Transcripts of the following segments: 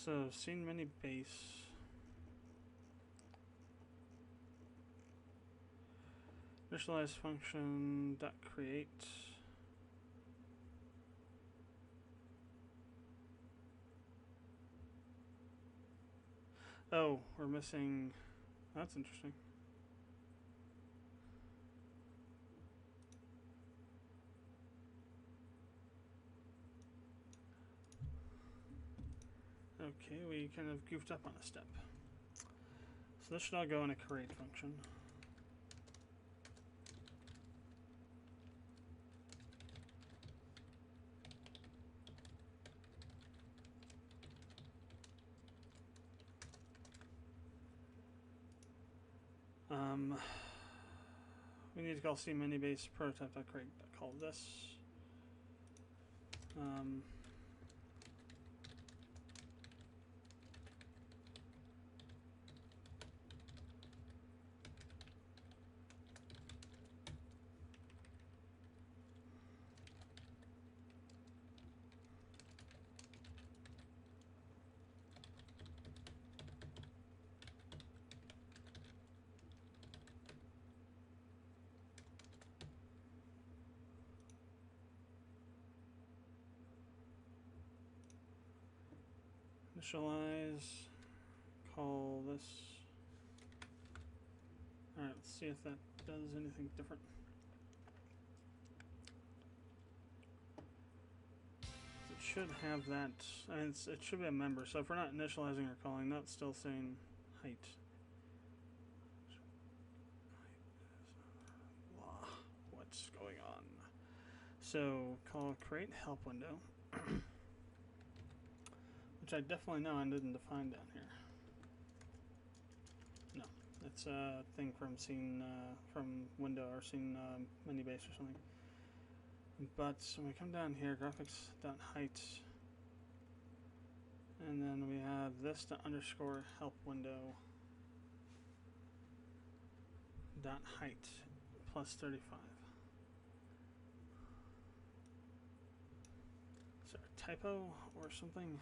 So, scene mini base. Initialize function dot create. Oh, we're missing. That's interesting. Okay, we kind of goofed up on a step. So this should all go in a create function. We need to call C mini base prototype.create. Call this. Initialize, call this. Alright, let's see if that does anything different. It should have that, I mean, it should be a member, so if we're not initializing or calling, that's still saying height. What's going on? So, call create help window. Which I definitely know I didn't define down here. No, it's a thing from scene, from window or scene menu base or something. But when we come down here, graphics.height, and then we have this to underscore help window dot height plus 35. Is there a typo or something?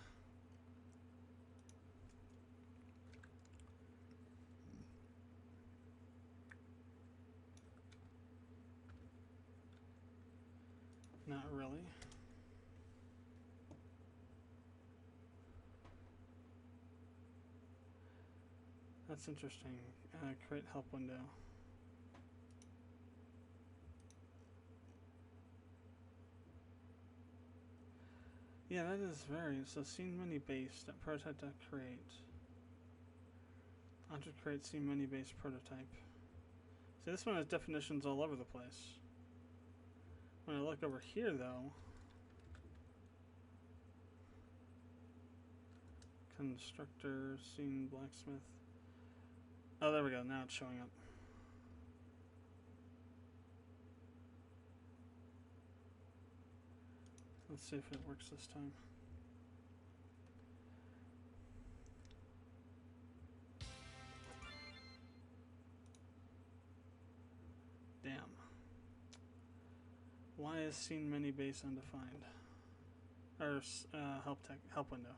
Not really. That's interesting. Create help window. Yeah, that is very, so scene menu base that prototype.create. Object create scene menu base prototype. See, this one has definitions all over the place. When I look over here, though, constructor, scene, blacksmith. Oh, there we go. Now it's showing up. Let's see if it works this time. Damn. Why is scene menu base undefined? Or help window.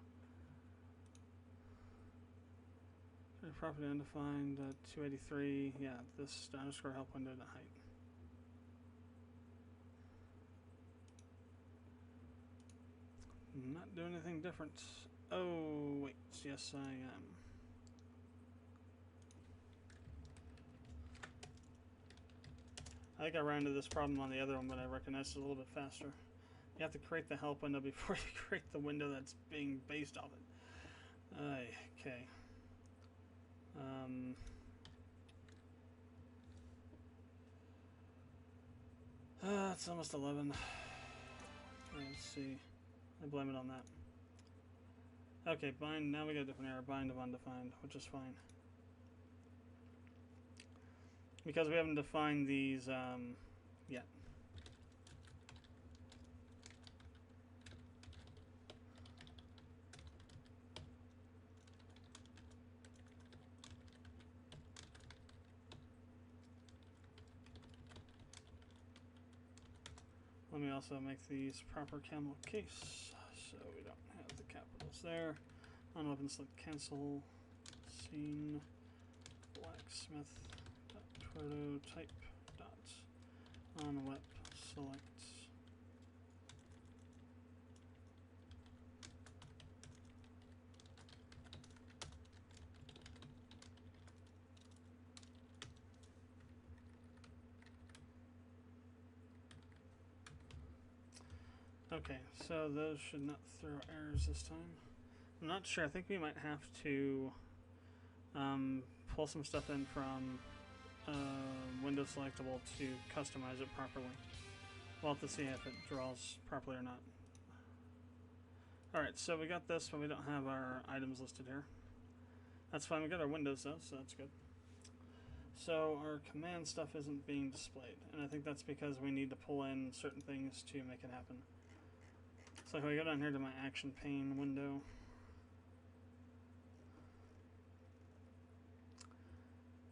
Property undefined, 283. Yeah, this underscore help window to height. Not doing anything different. Oh, wait. Yes, I am. I think I ran into this problem on the other one, but I recognized it a little bit faster. You have to create the help window before you create the window that's being based off it. Okay. It's almost 11. Let's see. I blame it on that. Okay, bind. Now we got a different error. Bind of undefined, which is fine. Because we haven't defined these yet. Let me also make these proper camel case, so we don't have the capitals there. On weapon select cancel. Scene blacksmith dot prototype dot on web select. Okay, so those should not throw errors this time. I'm not sure. I think we might have to pull some stuff in from Windows Selectable to customize it properly. We'll have to see if it draws properly or not. Alright, so we got this, but we don't have our items listed here. That's fine. We got our windows though, so that's good. So our command stuff isn't being displayed, and I think that's because we need to pull in certain things to make it happen. So if I go down here to my action pane window,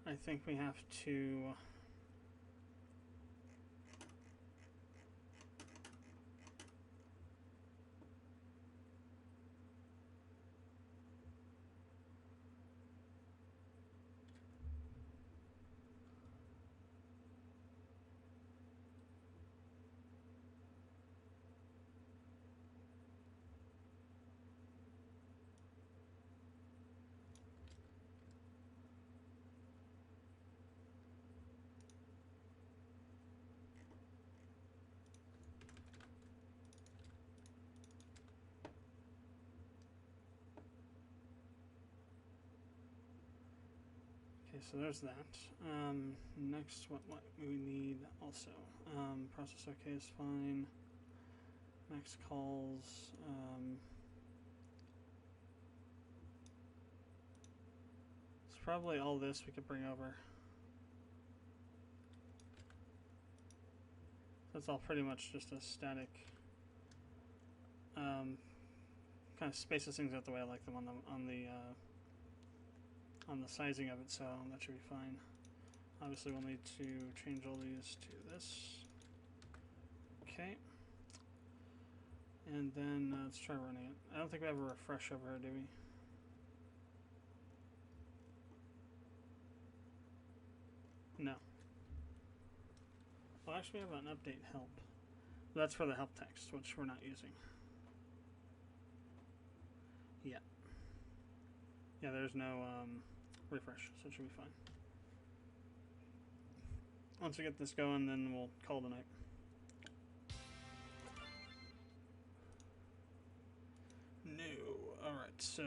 I think we have to so there's that. Next, what we need also. Process OK is fine. Max calls. It's probably all this we could bring over. That's all pretty much just a static. Kind of spaces things out the way I like them on the sizing of it, so that should be fine. Obviously we'll need to change all these to this. Okay. And then let's try running it. I don't think we have a refresh over here, do we? No. Well, actually we have an update help. That's for the help text, which we're not using. Yeah. Yeah, there's no refresh, so it should be fine. Once we get this going, then we'll call the night. No. Alright, so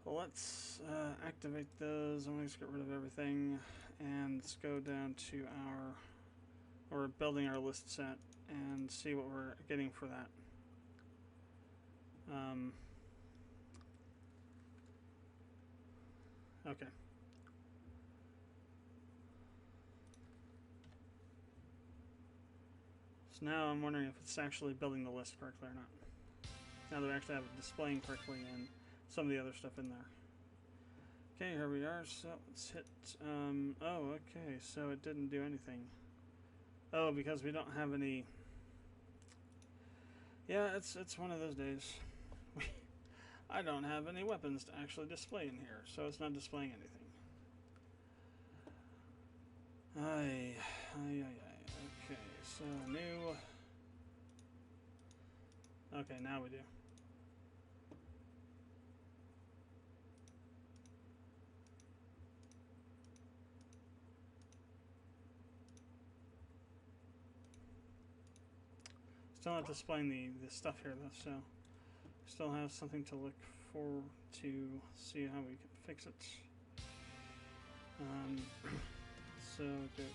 let's activate those. I'm going to get rid of everything, and let's go down to we're building our list set and see what we're getting for that. Okay. So now I'm wondering if it's actually building the list correctly or not. Now that we actually have it displaying correctly and some of the other stuff in there. Okay, here we are. So let's hit. Oh, okay. So it didn't do anything. Oh, because we don't have any. Yeah, it's one of those days. I don't have any weapons to actually display in here, so it's not displaying anything. Aye. Okay, so new. Okay, now we do. Still not displaying the stuff here though, so still have something to look for to see how we can fix it. So go to.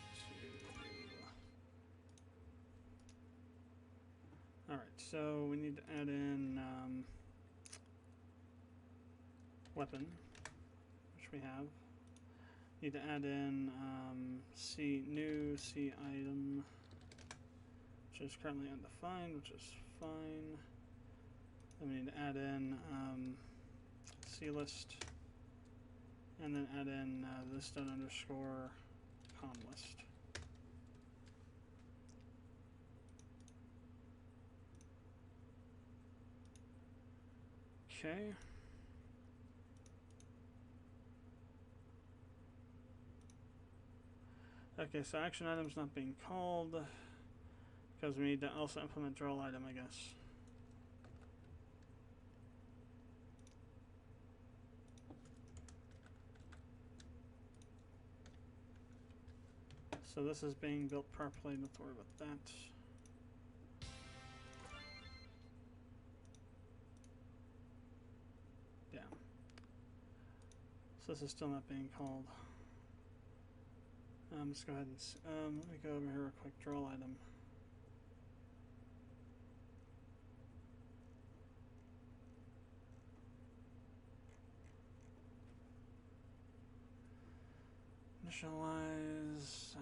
Alright, so we need to add in weapon, which we have. Need to add in new C item, which is currently undefined, which is fine. Then we need to add in C list, and then add in list_com list. Okay. Okay, so action item's not being called because we need to also implement draw item, I guess. So this is being built properly, don't worry about that. Yeah. So this is still not being called. Let's go ahead and let me go over here real quick. Draw item. Initialize.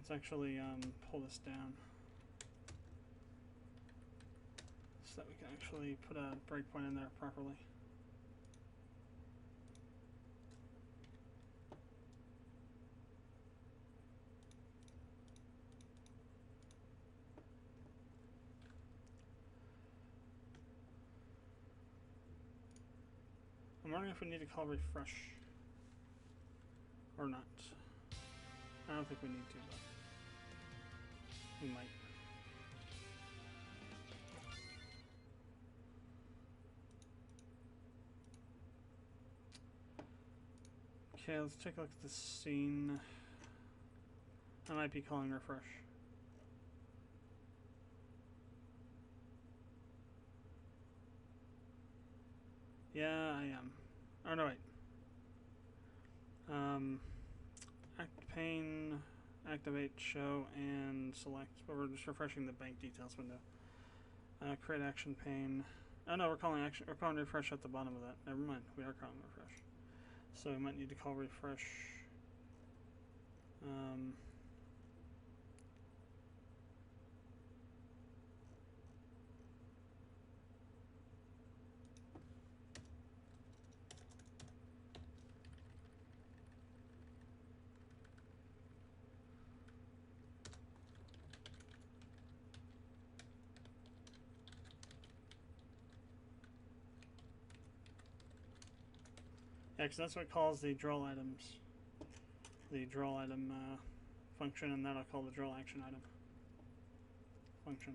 Let's actually pull this down so that we can actually put a breakpoint in there properly. I'm wondering if we need to call refresh or not. I don't think we need to, but we might. Okay, let's take a look at this scene. I might be calling refresh. Yeah, I am. Oh no, wait. Act pane, activate, show, and select. But we're just refreshing the bank details window. Create action pane. Oh no, we're calling refresh at the bottom of that. Never mind, we are calling refresh. So we might need to call refresh. Yeah, because that's what it calls the draw items. The draw item function, and that I'll call the draw action item function.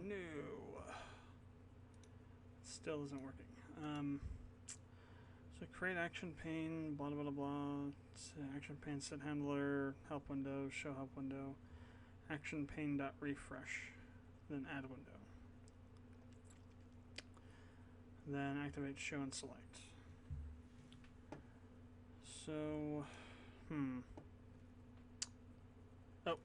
No. Still isn't working. So create action pane, blah blah blah blah. Action pane set handler, help window, show help window, action pane dot refresh, then add window. Then activate show and select. So, oh.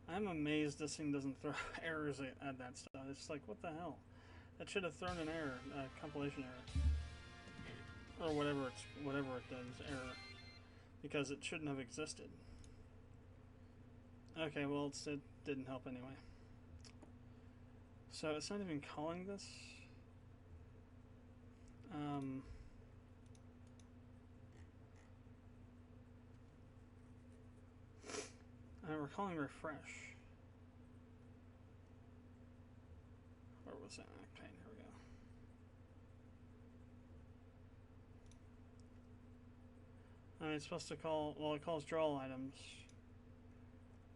I'm amazed this thing doesn't throw errors at that stuff. It's like, what the hell? That should have thrown an error, a compilation error. Or whatever it does, error. Because it shouldn't have existed. Okay, well, it didn't help anyway. So it's not even calling this. We're calling refresh. Where was that? Okay, here we go. It's supposed to call, well, it calls draw items,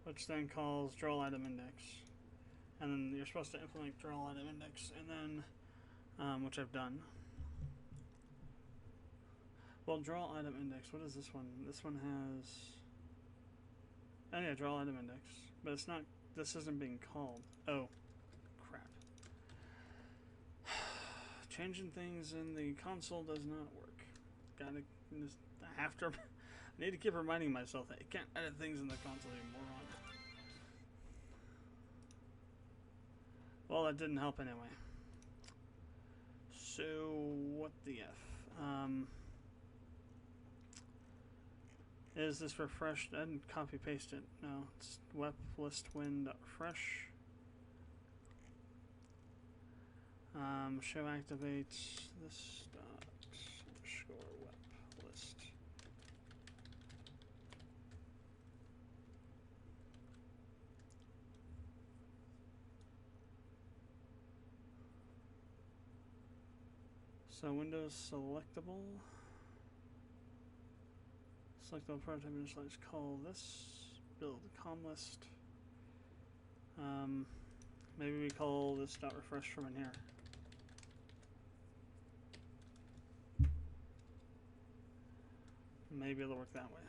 which then calls draw item index. And then you're supposed to implement draw item index, and then, which I've done. Well, draw item index, what is this one? This one has, oh yeah, draw item index, but it's not, this isn't being called. Oh, crap. Changing things in the console does not work. Gotta, I need to keep reminding myself that you can't edit things in the console, you moron. Well, that didn't help anyway. So, what the F? Is this refreshed? I didn't copy paste it. No, it's web list win.refresh. Show activates this dot underscore web list. So Windows selectable. Selectable prototype initialize. Call this build com list. Maybe we call this dot refresh from in here. Maybe it'll work that way.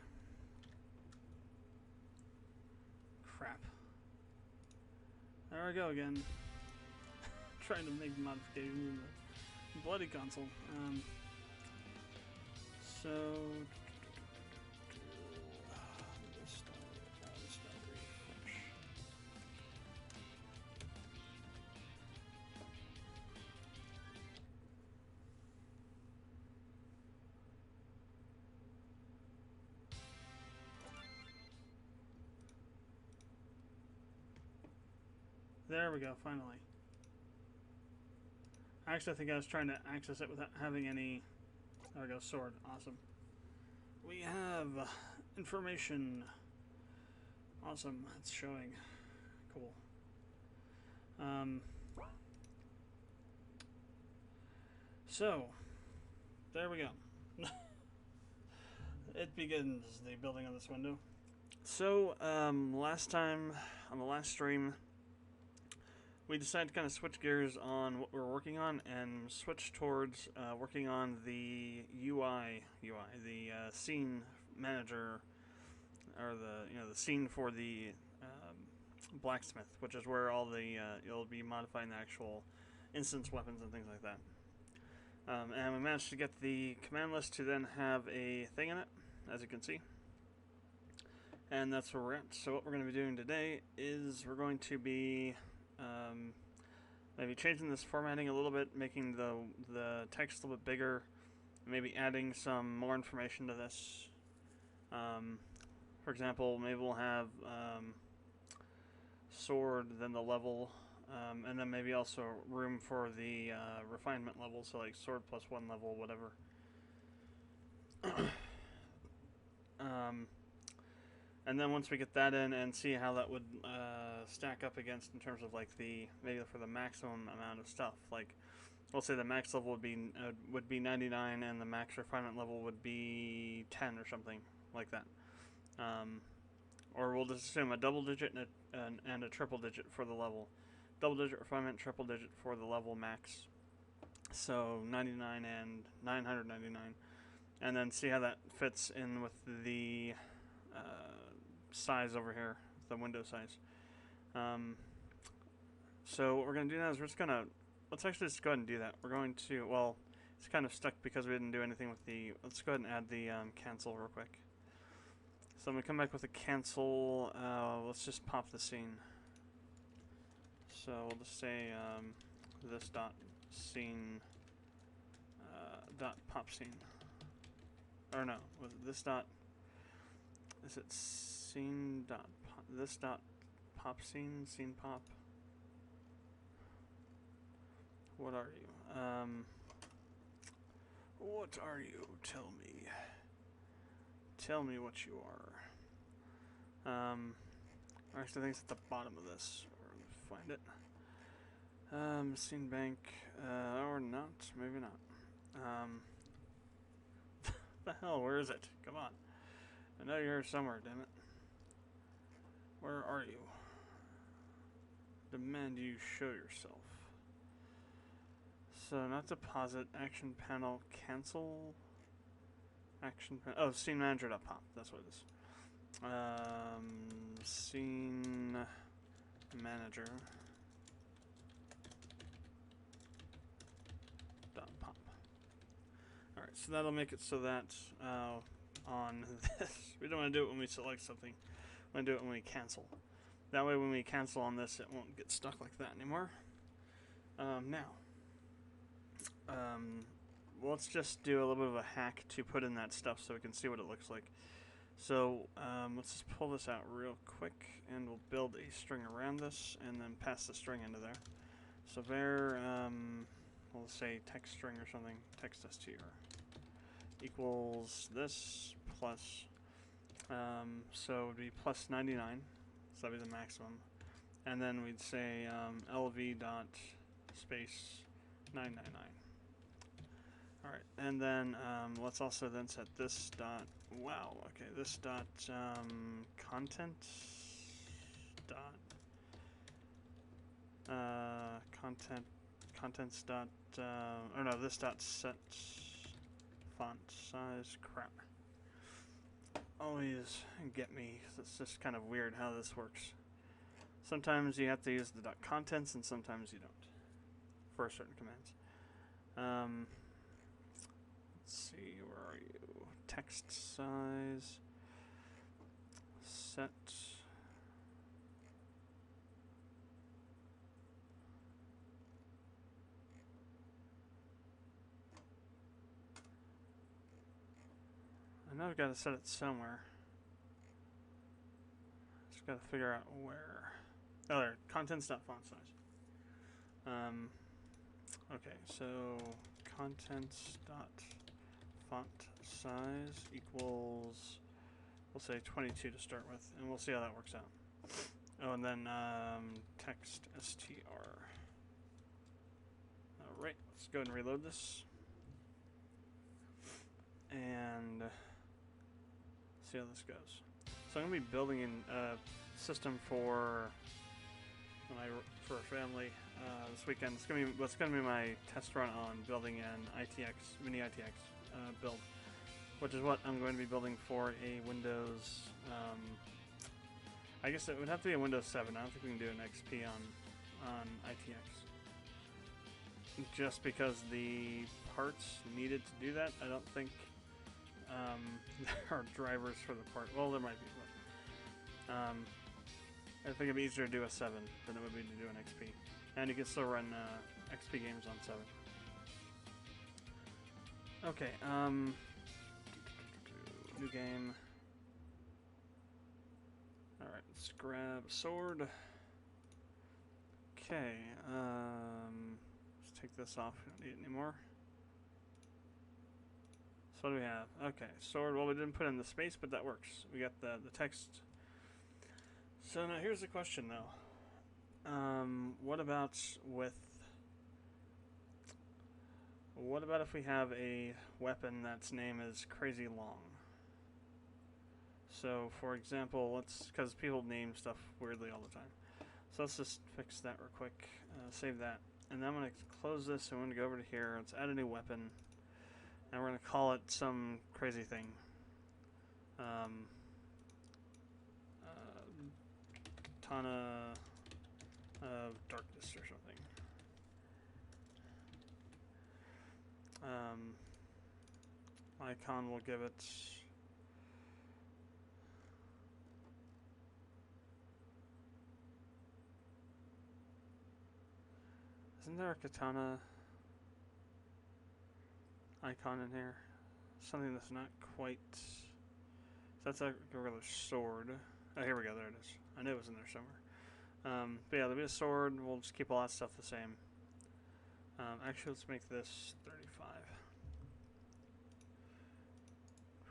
Crap. There we go again. Trying to make modifications in the bloody console. So there we go, finally. Actually, I think I was trying to access it without having any... There we go, sword. Awesome. We have information. Awesome, it's showing. Cool. So, there we go. It begins, the building of this window. So, last time, on the last stream, we decided to kind of switch gears on what we're working on and switch towards working on the UI, the scene manager, or the scene for the blacksmith, which is where all the you'll be modifying the actual instance weapons and things like that. And we managed to get the command list to then have a thing in it, as you can see. And that's where we're at. So what we're going to be doing today is we're going to be maybe changing this formatting a little bit, making the text a little bit bigger, maybe adding some more information to this. For example, maybe we'll have sword, then the level, and then maybe also room for the refinement level, so like sword plus 1 level, whatever. And then once we get that in and see how that would stack up against in terms of like maybe for the maximum amount of stuff, like we'll say the max level would be 99 and the max refinement level would be 10 or something like that. Or we'll just assume a double digit and a triple digit for the level. Double digit refinement, triple digit for the level max. So 99 and 999. And then see how that fits in with the size over here, the window size. So what we're going to do now is let's actually just go ahead and do that. We're going to, well, it's kind of stuck because we didn't do anything with let's go ahead and add the cancel real quick. So I'm going to come back with a cancel. Let's just pop the scene. So we'll just say this dot scene dot pop scene. Or no, with this dot, is it scene dot pop, this dot pop scene pop? What are you? What are you? Tell me. Tell me what you are. Actually, I think it's at the bottom of this. Or find it. Scene bank, or not? Maybe not. What the hell? Where is it? Come on. I know you're here somewhere, damn it. Where are you? Demand you show yourself. So, not deposit, action panel, cancel, action panel, oh, scene manager.pop, that's what it is. Scene manager .pop. Alright, so that'll make it so that on this, we don't want to do it when we select something, we want to do it when we cancel. That way when we cancel on this, it won't get stuck like that anymore. Now, um, let's just do a little bit of a hack to put in that stuff so we can see what it looks like. So let's just pull this out real quick, and we'll build a string around this, and then pass the string into there. So there, we'll say text string or something, text str equals this plus, so it would be plus 99, so that'd be the maximum. And then we'd say lv dot space 999. Alright, and then let's also then set this dot, wow, okay, this dot content dot contents dot or no, this dot set font size, crap. Always get me, 'cause it's just kind of weird how this works. Sometimes you have to use the dot contents and sometimes you don't for certain commands. Let's see, where are you? Text size set I know I've got to set it somewhere. Just got to figure out where. Oh, there. Contents.font size. Okay, so contents.font size equals, we'll say 22 to start with, and we'll see how that works out. Oh, and then text str. Alright, let's go ahead and reload this. And see how this goes. So I'm going to be building a system for a family this weekend. It's going to be my test run on building an mini ITX build, which is what I'm going to be building for a Windows. I guess it would have to be a Windows 7. I don't think we can do an XP on ITX. Just because the parts needed to do that, I don't think there are drivers for the part. Well, there might be, but I think it'd be easier to do a 7 than it would be to do an XP. And you can still run XP games on 7. Okay, new game. Alright, let's grab a sword. Okay, let's take this off. We don't need it anymore. So what do we have? Okay, sword. Well, we didn't put in the space, but that works. We got the text. So now here's the question, though. What about if we have a weapon that's name is crazy long? So, for example, because people name stuff weirdly all the time. So let's just fix that real quick. Save that. And then I'm going to close this, and I'm going to go over to here. Let's add a new weapon. And we're going to call it some crazy thing. Katana of Darkness or something. Icon will give it... Isn't there a katana icon in here? Something that's not quite... That's a regular sword. Oh, here we go. There it is. I knew it was in there somewhere. But yeah, there'll be a sword. We'll just keep all that stuff the same. Actually, let's make this 35.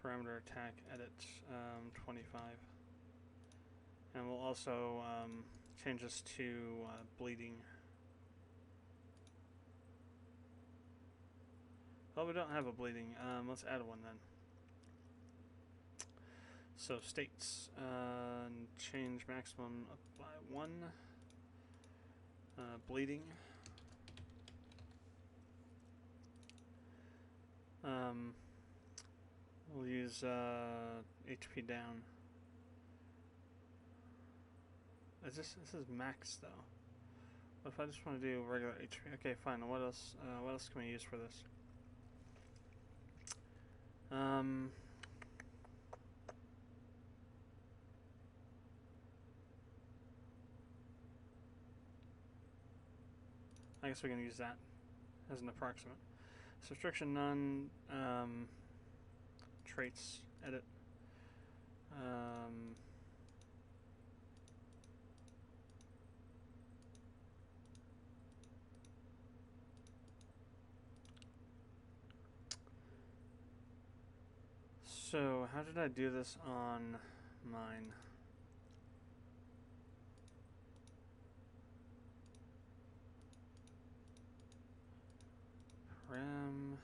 Parameter attack edit 25. And we'll also change this to bleeding. Well, we don't have a bleeding. Let's add one then. So states, change maximum up by 1. Bleeding. We'll use HP down. This is max though. What if I just want to do regular HP? Okay, fine. What else? What else can we use for this? I guess we can use that as an approximate. Subtraction none. Traits edit. So how did I do this on mine? Ram.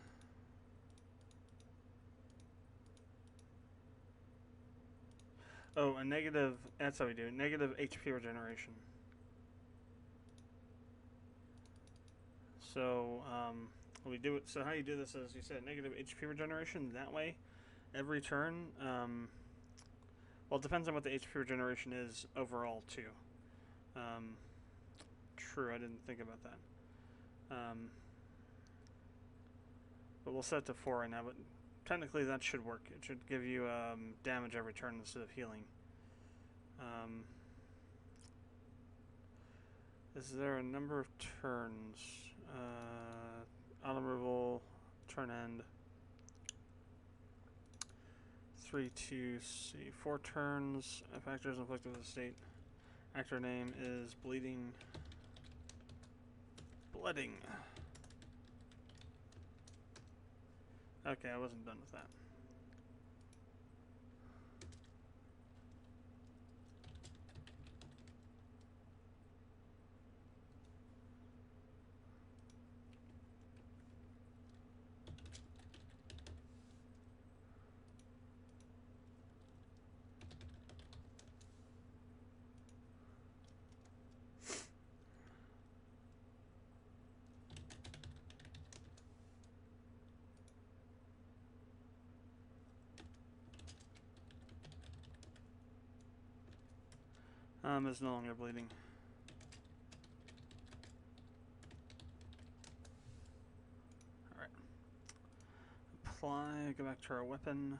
Oh, a negative. That's how we do it. Negative HP regeneration. So we do it. So how you do this is you set negative HP regeneration. That way, every turn. Well, it depends on what the HP regeneration is overall too. True, I didn't think about that. But we'll set it to 4 right now. But technically, that should work. It should give you damage every turn instead of healing. Is there a number of turns? Auto removal, turn end. 3, 2, see, 4 turns. If actor is inflicted with a state, actor name is bleeding. Bleeding. Okay, I wasn't done with that. It's no longer bleeding. Alright. Apply, go back to our weapon.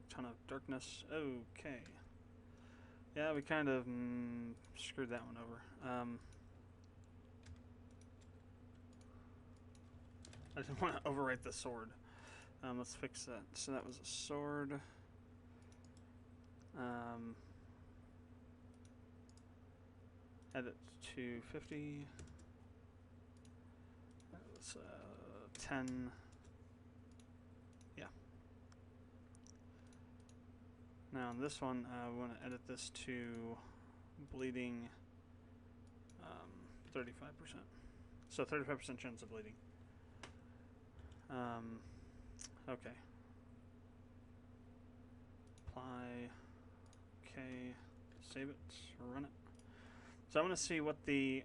Ton of darkness. Okay. Yeah, we kind of screwed that one over. I didn't want to overwrite the sword. Let's fix that. So that was a sword. Edit to 50. That was 10. Yeah. Now on this one, we want to edit this to bleeding 35%. So 35% chance of bleeding. Okay. Apply. Okay. Save it. Run it. So I want to see what I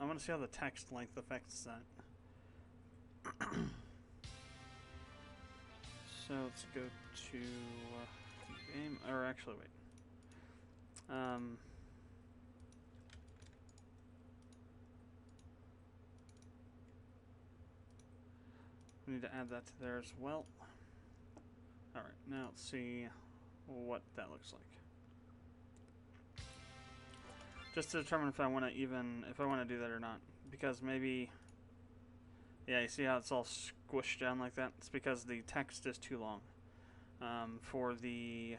want to see how the text length affects that. So let's go to game, or actually wait. We need to add that to there as well. All right, now let's see what that looks like. Just to determine if I want to do that or not, because maybe, yeah, you see how it's all squished down like that? It's because the text is too long for the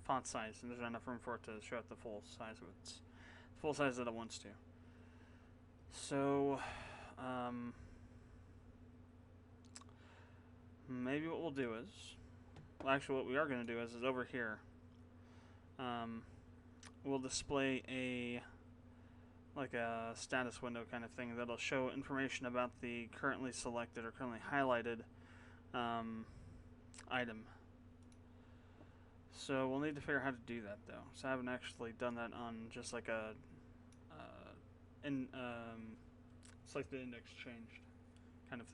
font size, and there's not enough room for it to show up the full size of its full size that it wants to. So maybe what we'll do is, well, actually, what we are going to do is over here. We'll display a status window kind of thing that'll show information about the currently selected or currently highlighted item. So we'll need to figure out how to do that though. So I haven't actually done that on just like a selected index changed kind of thing.